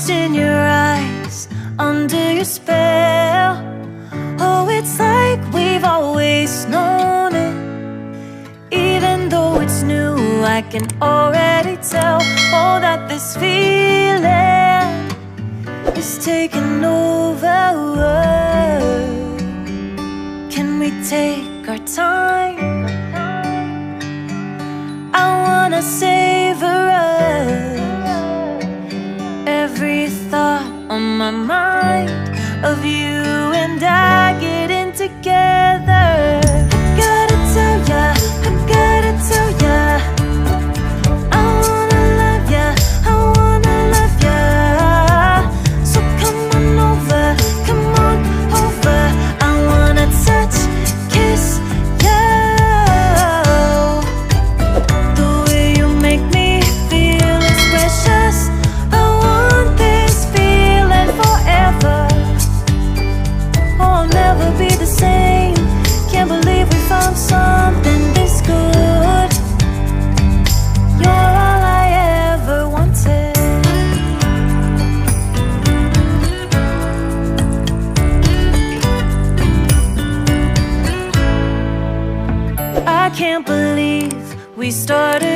lost in your eyes, under your spell. Oh, it's like we've always known it. Even though it's new, I can already tell, oh, that this feeling is taking over. Can we take our time? I wanna savor us. Every thought on my mind of you and I getting together. I gotta tell ya, I gotta tell ya, I wanna love ya, I wanna love ya. So come on over, come on over. I wanna touch, kiss ya. The way you make me feel is precious. I want this feeling forever. Oh, I'll never be the same. Can't believe we found something this good. You're all I ever wanted. I can't believe we started